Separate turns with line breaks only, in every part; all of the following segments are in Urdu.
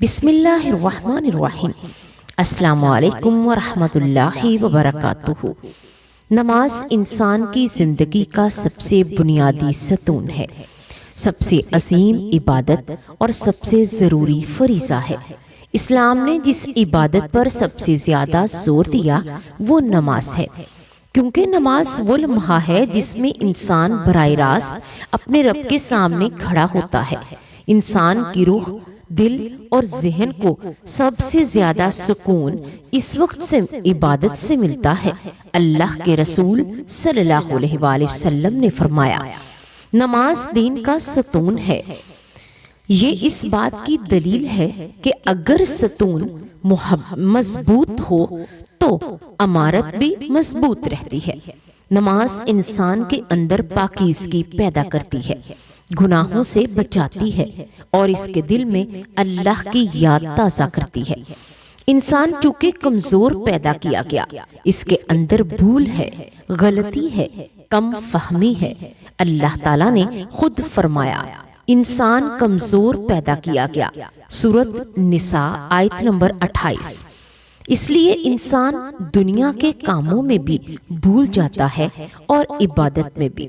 بسم اللہ الرحمن الرحیم۔ السلام علیکم ورحمۃ اللہ وبرکاتہ۔ نماز انسان کی زندگی کا سب سے بنیادی ستون ہے، سب سے عظیم عبادت اور سب سے ضروری فریضہ ہے۔ اسلام نے جس عبادت پر سب سے زیادہ زور دیا وہ نماز ہے، کیونکہ نماز وہ لمحہ ہے جس میں انسان براہ راست اپنے رب کے سامنے کھڑا ہوتا ہے۔ انسان کی روح، دل اور ذہن کو سب سے زیادہ سکون اس وقت سے عبادت سے ملتا ہے۔ اللہ کے رسول صلی اللہ علیہ وآلہ وسلم نے فرمایا، نماز دین کا ستون ہے۔ یہ اس بات کی دلیل ہے کہ اگر ستون مضبوط ہو تو عمارت بھی مضبوط رہتی ہے۔ نماز انسان کے اندر پاکیزگی پیدا کرتی ہے، گناہوں سے بچاتی ہے اور اس کے دل میں اللہ کی یاد تازہ کرتی ہے۔ انسان چونکہ کمزور پیدا کیا گیا، اس کے اندر بھول ہے، غلطی ہے، کم فہمی ہے۔ اللہ تعالیٰ نے خود فرمایا، انسان کمزور پیدا کیا گیا، سورۃ نساء آیت نمبر 28۔ اس لیے انسان دنیا کے کاموں میں بھی بھول جاتا ہے اور عبادت میں بھی۔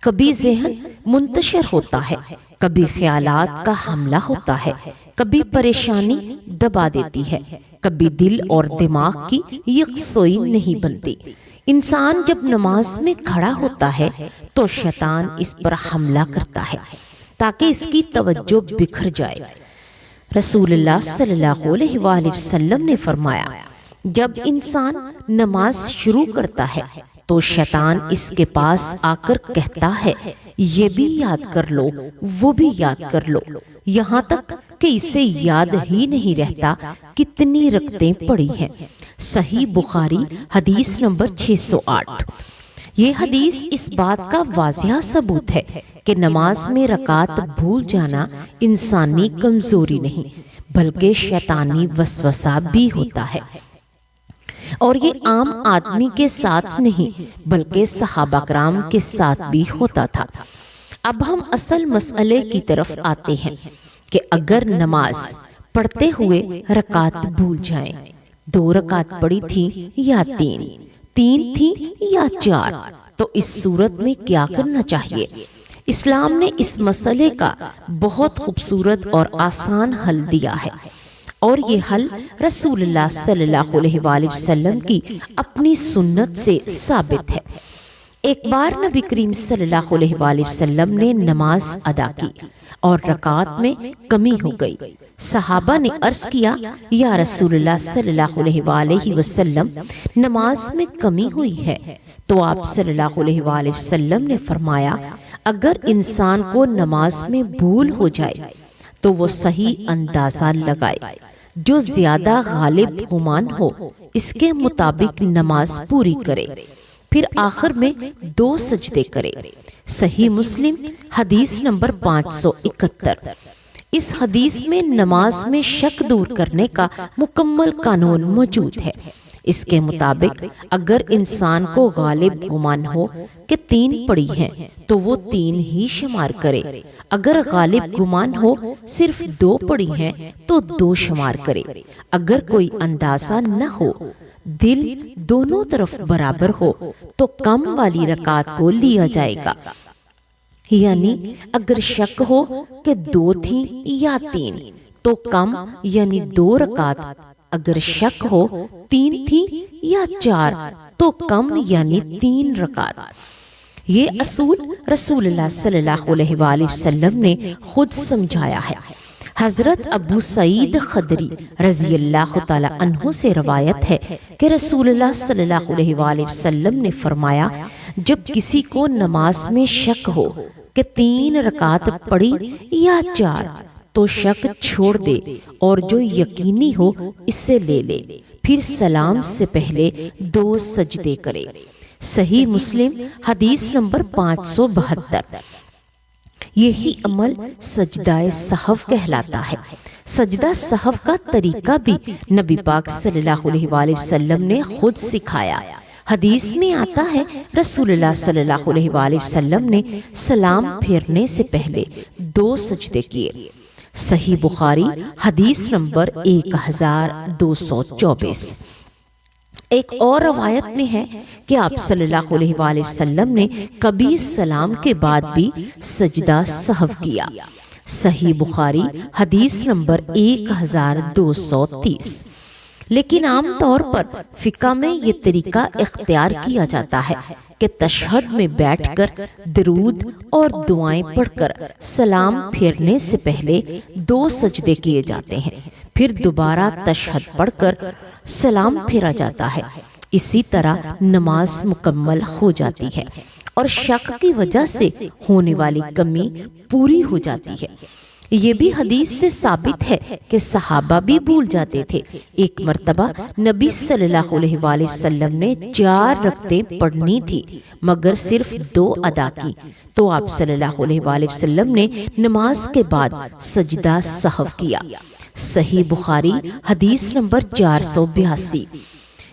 کبھی ذہن منتشر ہوتا ہے، کبھی خیالات کا حملہ ہوتا ہے، کبھی پریشانی دبا دیتی ہے، کبھی دل اور دماغ کی یکسوئی نہیں بنتی۔ انسان جب نماز میں کھڑا ہوتا ہے تو شیطان اس پر حملہ کرتا ہے تاکہ اس کی توجہ بکھر جائے۔ رسول اللہ صلی اللہ علیہ وآلہ وسلم نے فرمایا، جب انسان نماز شروع کرتا ہے تو شیطان اس کے پاس آ کر کہتا ہے، یہ بھی یاد کر لو، وہ بھی یاد کر لو، یہاں تک کہ اسے یاد ہی نہیں رہتا کتنی رکعتیں پڑی ہیں۔ صحیح بخاری حدیث نمبر 608۔ یہ حدیث اس بات کا واضح ثبوت ہے کہ نماز میں رکعت بھول جانا انسانی کمزوری نہیں بلکہ شیطانی وسوسہ بھی ہوتا ہے، اور یہ عام آدمی کے ساتھ نہیں بلکہ صحابہ کرام کے ساتھ بھی ہوتا تھا۔ اب ہم اصل مسئلے کی طرف آتے ہیں کہ اگر نماز پڑھتے ہوئے رکعت بھول جائیں، 2 رکعت پڑی تھی یا 3 تھی یا 4، تو اس صورت میں کیا کرنا چاہیے؟ اسلام نے اس مسئلے کا بہت خوبصورت اور آسان حل دیا ہے، اور یہ حل رسول اللہ صلی اللہ علیہ وآلہ وسلم کی اپنی سنت سے ثابت ہے۔ ایک بار نبی کریم صلی اللہ علیہ وآلہ وسلم نے نماز ادا کی اور رکعت میں کمی ہو گئی۔ صحابہ نے عرض کیا، یا رسول اللہ صلی اللہ علیہ وآلہ وسلم، نماز میں کمی ہوئی ہے۔ تو آپ صلی اللہ علیہ وآلہ وسلم نے فرمایا، اگر انسان کو نماز میں بھول ہو جائے تو وہ صحیح اندازہ لگائے، جو زیادہ غالب گمان ہو اس کے مطابق نماز پوری کرے، پھر آخر میں 2 سجدے کرے۔ صحیح مسلم حدیث نمبر 571۔ اس حدیث میں نماز میں شک دور کرنے کا مکمل قانون موجود ہے۔ اس کے مطابق اگر انسان کو غالب گمان ہو کہ 3 پڑی ہیں تو وہ 3 ہی شمار کرے، اگر غالب گمان ہو صرف 2 پڑی ہیں تو 2 شمار کرے۔ اگر کوئی اندازہ نہ ہو، دل دونوں طرف برابر ہو تو کم والی رکعت کو لیا جائے گا، یعنی اگر شک ہو کہ 2 تھیں یا 3 تو کم یعنی 2 رکعت، اگر شک ہو 3 تھی یا 4 تو کم یعنی 3 رکعت۔ یہ اصول رسول اللہ صلی اللہ علیہ وآلہ وسلم نے خود سمجھایا ہے۔ حضرت ابو سعید خدری رضی اللہ تعالی عنہ سے روایت ہے کہ رسول اللہ صلی اللہ علیہ وآلہ وسلم نے فرمایا، جب کسی کو نماز میں شک ہو کہ 3 رکعت پڑی یا 4 تو شک چھوڑ دے اور جو یقینی ہو اس سے لے لے، پھر سلام سے پہلے 2 سجدے کرے۔ صحیح مسلم حدیث نمبر 572۔ یہی عمل سجدہ سہو کہلاتا ہے۔ سجدہ سہو کا طریقہ بھی نبی پاک صلی اللہ علیہ وآلہ وسلم نے خود سکھایا۔ حدیث میں آتا ہے، رسول اللہ صلی اللہ علیہ وآلہ وسلم نے سلام پھیرنے سے پہلے 2 سجدے کیے۔ صحیح بخاری حدیث نمبر 1224۔ ایک اور روایت میں ہے کہ آپ صلی اللہ علیہ وآلہ وسلم نے کبھی سلام کے بعد بھی سجدہ سہو کیا۔ صحیح بخاری حدیث نمبر 1230۔ لیکن عام طور پر فقہ میں یہ طریقہ اختیار کیا جاتا ہے کہ تشہد میں بیٹھ کر درود اور دعائیں پڑھ کر سلام پھیرنے سے پہلے 2 سجدے کیے جاتے ہیں، پھر دوبارہ تشہد پڑھ کر سلام پھیرا جاتا ہے۔ اسی طرح نماز مکمل ہو جاتی ہے اور شک کی وجہ سے ہونے والی کمی پوری ہو جاتی ہے۔ یہ بھی حدیث سے ثابت ہے کہ صحابہ بھی بھول جاتے تھے۔ ایک مرتبہ نبی صلی اللہ علیہ وآلہ وسلم نے 4 رکعتیں پڑھنی تھی مگر صرف 2 ادا کی، تو آپ صلی اللہ علیہ وآلہ وسلم نے نماز کے بعد سجدہ سہو کیا۔ صحیح بخاری حدیث نمبر 482۔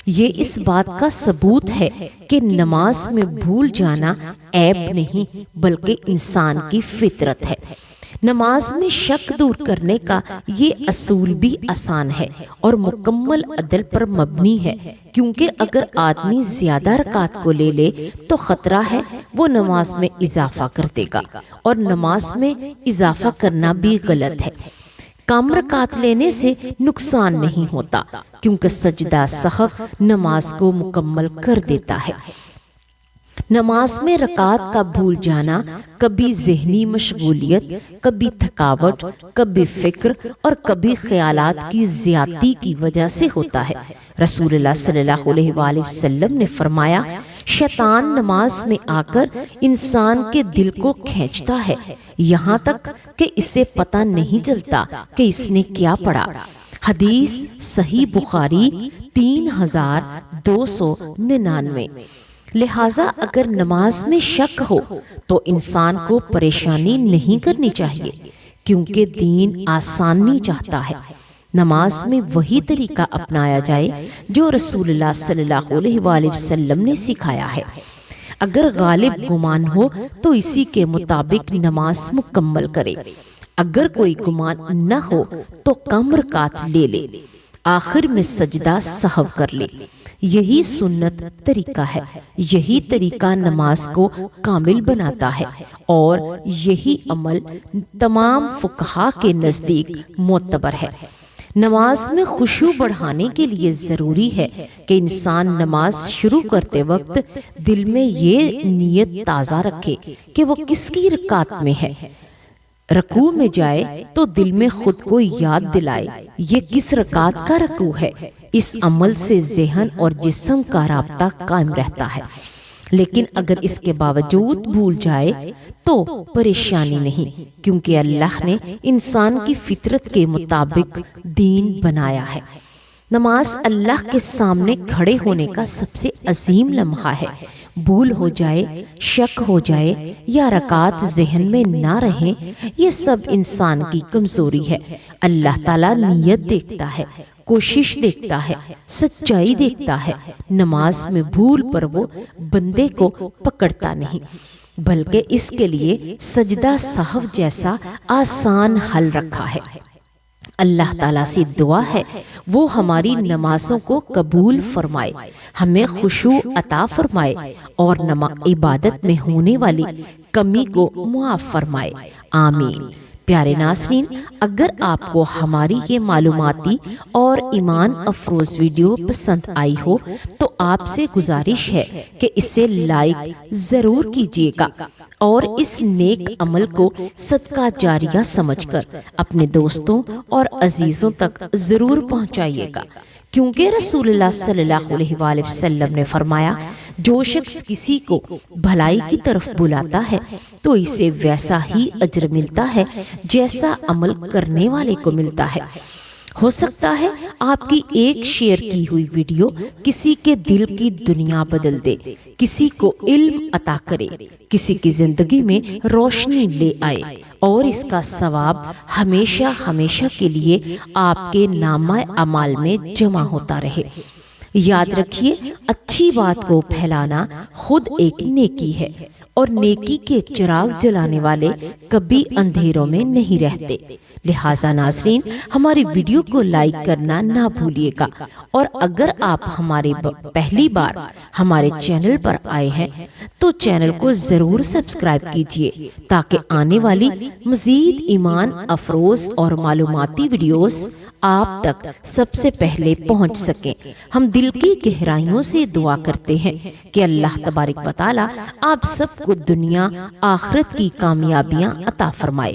یہ اس بات کا ثبوت ہے کہ نماز میں بھول جانا عیب نہیں بلکہ انسان کی فطرت ہے۔ نماز میں شک دور کرنے کا یہ اصول بھی آسان ہے اور مکمل عدل پر مبنی ہے، کیونکہ اگر آدمی زیادہ رکعات کو لے لے تو خطرہ ہے وہ نماز میں اضافہ کر دے گا، اور نماز میں اضافہ کرنا بھی غلط ہے۔ کم رکعات لینے سے نقصان نہیں ہوتا کیونکہ سجدہ سہو نماز کو مکمل کر دیتا ہے۔ نماز میں رکعات کا بھول جانا کبھی ذہنی مشغولیت، کبھی تھکاوٹ، کبھی فکر اور کبھی خیالات کی زیادتی کی وجہ سے ہوتا ہے۔ رسول اللہ صلی اللہ علیہ وآلہ وسلم نے فرمایا، شیطان نماز میں آ کر انسان کے دل کو کھینچتا ہے یہاں تک کہ اسے پتہ نہیں چلتا کہ اس نے کیا پڑھا۔ حدیث صحیح بخاری 3299۔ لہٰذا اگر نماز میں شک ہو تو انسان کو پریشانی نہیں کرنی چاہیے، کیونکہ دین آسانی چاہتا ہے۔ نماز میں وہی طریقہ اپنایا جائے جو رسول اللہ صلی اللہ علیہ وآلہ وسلم نے سکھایا ہے۔ اگر غالب گمان ہو تو اسی کے مطابق نماز مکمل کرے، اگر کوئی گمان نہ ہو تو کم رکعات لے لے، آخر میں سجدہ سہو کر لے۔ یہی سنت طریقہ ہے، یہی طریقہ نماز کو کامل بناتا ہے، اور یہی عمل تمام فقہا کے نزدیک معتبر ہے۔ نماز میں خشوع بڑھانے کے لیے ضروری ہے کہ انسان نماز شروع کرتے وقت دل میں یہ نیت تازہ رکھے کہ وہ کس کی رکعت میں ہے۔ رکوع میں جائے تو دل میں خود کو یاد دلائے یہ کس رکعت کا رکوع ہے۔ اس عمل سے ذہن اور جسم کا رابطہ قائم رہتا ہے، لیکن اگر اس کے باوجود بھول جائے تو پریشانی نہیں، کیونکہ اللہ نے انسان کی فطرت کے مطابق دین بنایا ہے۔ نماز اللہ کے سامنے کھڑے ہونے کا سب سے عظیم لمحہ ہے۔ بھول ہو جائے، شک ہو جائے یا رکعات ذہن میں نہ رہیں، یہ سب انسان کی کمزوری ہے۔ اللہ تعالیٰ نیت دیکھتا ہے، کوشش دیکھتا ہے، سچائی دیکھتا ہے۔ نماز میں بھول پر وہ بندے کو پکڑتا نہیں، بلکہ اس کے لیے سجدہ سہو جیسا آسان حل رکھا ہے۔ اللہ تعالیٰ سے دعا ہے وہ ہماری نمازوں کو قبول فرمائے، ہمیں خشوع عطا فرمائے اور عبادت میں ہونے والی کمی کو معاف فرمائے، آمین۔ پیارے ناظرین، اگر آپ کو ہماری یہ معلوماتی اور ایمان افروز ویڈیو پسند آئی ہو تو آپ سے گزارش ہے کہ اسے لائک ضرور کیجیے گا اور اس نیک عمل کو صدقہ جاریہ سمجھ کر اپنے دوستوں اور عزیزوں تک ضرور پہنچائیے گا، کیونکہ رسول اللہ صلی اللہ علیہ وآلہ وسلم نے فرمایا، جو شخص کسی کو بھلائی کی طرف بلاتا ہے تو اسے ویسا ہی اجر ملتا ہے جیسا عمل کرنے والے کو ملتا ہے۔ ہو سکتا ہے آپ کی ایک شیئر کی ہوئی ویڈیو کسی کے دل کی دنیا بدل دے، کسی کو علم عطا کرے، کسی کی زندگی میں روشنی لے آئے، اور اس کا ثواب ہمیشہ ہمیشہ کے لیے آپ کے نامہ اعمال میں جمع ہوتا رہے۔ یاد رکھیے، اچھی بات کو پھیلانا خود ایک نیکی ہے، اور نیکی کے چراغ جلانے والے کبھی اندھیروں میں نہیں رہتے۔ لہٰذا ناظرین ہماری ویڈیو کو لائک کرنا نہ بھولیے گا، اور اگر آپ ہمارے پہلی بار ہمارے چینل پر آئے ہیں تو چینل کو ضرور سبسکرائب کیجئے تاکہ آنے والی مزید ایمان افروز اور معلوماتی ویڈیوز آپ تک سب سے پہلے پہنچ سکیں۔ ہم دل کی گہرائیوں سے دعا کرتے ہیں کہ اللہ تبارک و تعالی آپ سب کو دنیا آخرت کی کامیابیاں عطا فرمائے۔